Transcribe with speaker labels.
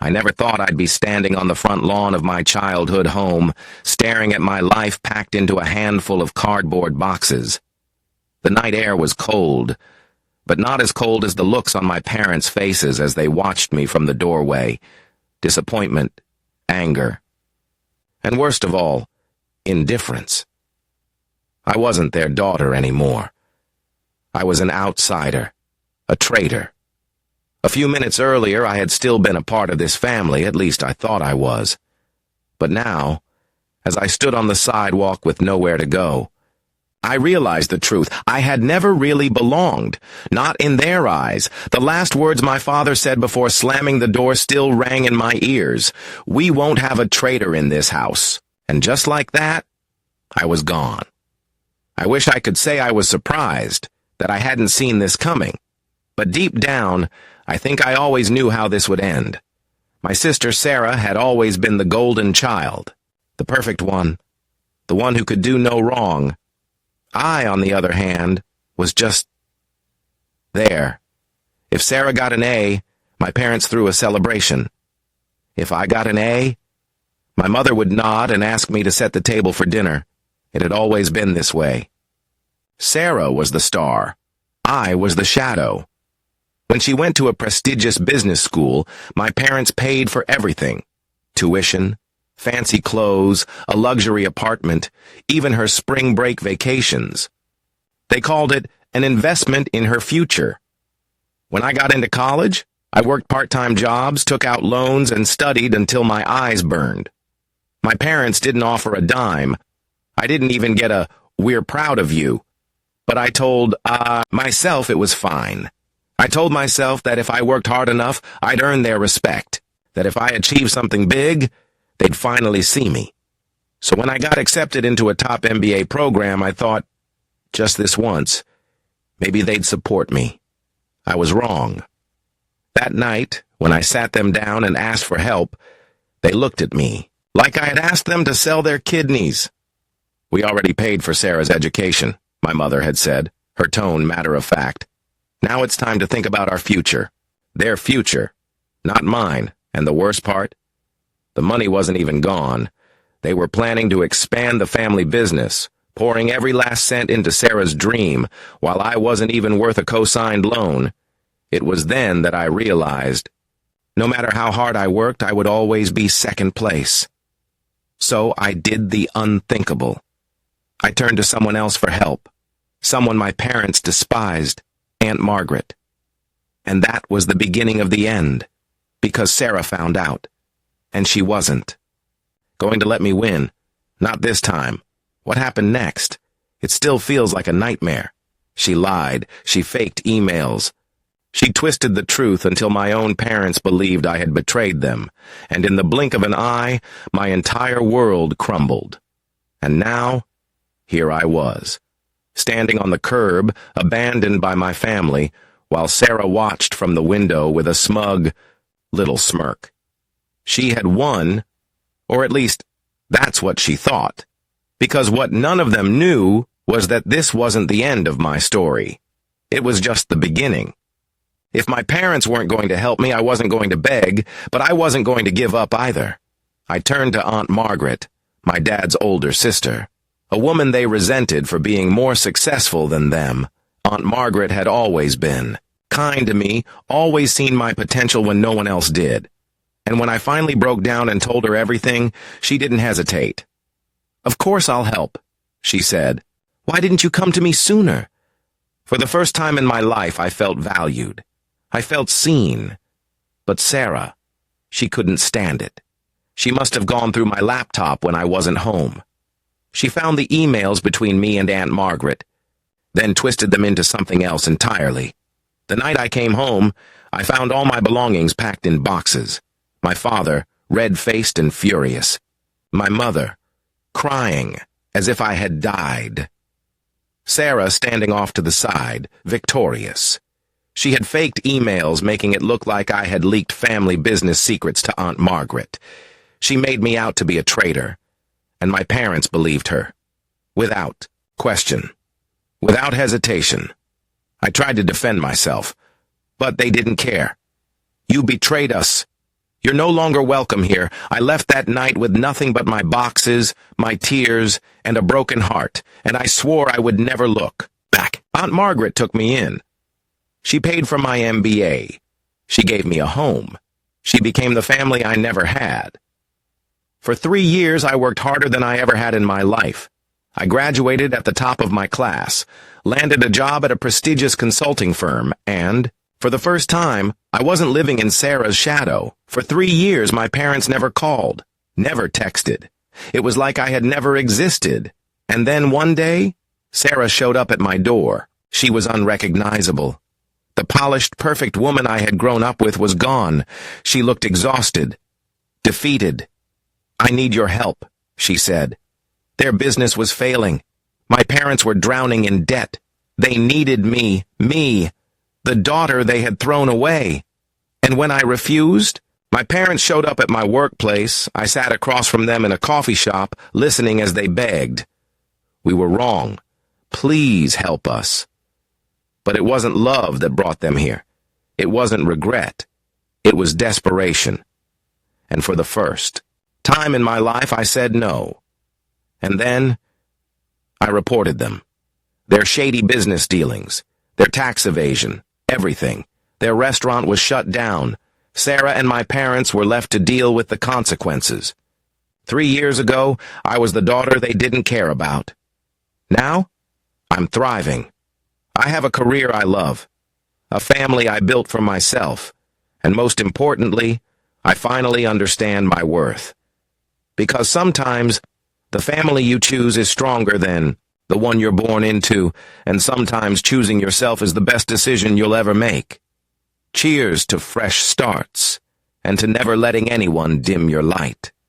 Speaker 1: I never thought I'd be standing on the front lawn of my childhood home, staring at my life packed into a handful of cardboard boxes. The night air was cold, but not as cold as the looks on my parents' faces as they watched me from the doorway. Disappointment, anger, and worst of all, indifference. I wasn't their daughter anymore. I was an outsider, a traitor. A few minutes earlier, I had still been a part of this family, at least I thought I was. But now, as I stood on the sidewalk with nowhere to go, I realized the truth. I had never really belonged, not in their eyes. The last words my father said before slamming the door still rang in my ears. "We won't have a traitor in this house." And just like that, I was gone. I wish I could say I was surprised, that I hadn't seen this coming. But deep down, I think I always knew how this would end. My sister Sarah had always been the golden child, the perfect one, the one who could do no wrong. I, on the other hand, was just there. If Sarah got an A, my parents threw a celebration. If I got an A, my mother would nod and ask me to set the table for dinner. It had always been this way. Sarah was the star. I was the shadow. When she went to a prestigious business school, my parents paid for everything. Tuition, fancy clothes, a luxury apartment, even her spring break vacations. They called it an investment in her future. When I got into college, I worked part-time jobs, took out loans, and studied until my eyes burned. My parents didn't offer a dime. I didn't even get a "we're proud of you." But I told, myself it was fine. I told myself that if I worked hard enough, I'd earn their respect, that if I achieved something big, they'd finally see me. So when I got accepted into a top MBA program, I thought, just this once, maybe they'd support me. I was wrong. That night, when I sat them down and asked for help, they looked at me, like I had asked them to sell their kidneys. "We already paid for Sarah's education," my mother had said, her tone matter-of-fact. "Now it's time to think about our future. Their future, not mine, and the worst part? The money wasn't even gone. They were planning to expand the family business, pouring every last cent into Sarah's dream, while I wasn't even worth a co-signed loan. It was then that I realized, no matter how hard I worked, I would always be second place. So I did the unthinkable. I turned to someone else for help, someone my parents despised, Aunt Margaret. And that was the beginning of the end, because Sarah found out, and she wasn't going to let me win. Not this time. What happened next? It still feels like a nightmare. She lied. She faked emails. She twisted the truth until my own parents believed I had betrayed them, and in the blink of an eye, my entire world crumbled. And now, here I was, standing on the curb, abandoned by my family, while Sarah watched from the window with a smug little smirk. She had won, or at least that's what she thought, because what none of them knew was that this wasn't the end of my story. It was just the beginning. If my parents weren't going to help me, I wasn't going to beg, but I wasn't going to give up either. I turned to Aunt Margaret, my dad's older sister, a woman they resented for being more successful than them. Aunt Margaret had always been kind to me, always seen my potential when no one else did. And when I finally broke down and told her everything, she didn't hesitate. "Of course I'll help," she said. "Why didn't you come to me sooner?" For the first time in my life, I felt valued. I felt seen. But Sarah, she couldn't stand it. She must have gone through my laptop when I wasn't home. She found the emails between me and Aunt Margaret, then twisted them into something else entirely. The night I came home, I found all my belongings packed in boxes. My father, red-faced and furious. My mother, crying, as if I had died. Sarah standing off to the side, victorious. She had faked emails, making it look like I had leaked family business secrets to Aunt Margaret. She made me out to be a traitor, and my parents believed her. Without question. Without hesitation. I tried to defend myself, but they didn't care. "You betrayed us," You're no longer welcome here. I left that night with nothing but my boxes, my tears, and a broken heart, and I swore I would never look back. Aunt Margaret took me in. She paid for my MBA. She gave me a home. She became the family I never had. For 3 years, I worked harder than I ever had in my life. I graduated at the top of my class, landed a job at a prestigious consulting firm, and, for the first time, I wasn't living in Sarah's shadow. For 3 years, my parents never called, never texted. It was like I had never existed. And then one day, Sarah showed up at my door. She was unrecognizable. The polished, perfect woman I had grown up with was gone. She looked exhausted, defeated. "I need your help," she said. Their business was failing. My parents were drowning in debt. They needed me, the daughter they had thrown away. And when I refused, my parents showed up at my workplace. I sat across from them in a coffee shop, listening as they begged. "We were wrong. Please help us." But it wasn't love that brought them here. It wasn't regret. It was desperation. And for the first time in my life, I said no. And then I reported them. Their shady business dealings, their tax evasion, everything. Their restaurant was shut down. Sarah and my parents were left to deal with the consequences. 3 years ago, I was the daughter they didn't care about. Now, I'm thriving. I have a career I love, a family I built for myself, and most importantly, I finally understand my worth. Because sometimes, the family you choose is stronger than the one you're born into, and sometimes choosing yourself is the best decision you'll ever make. Cheers to fresh starts, and to never letting anyone dim your light.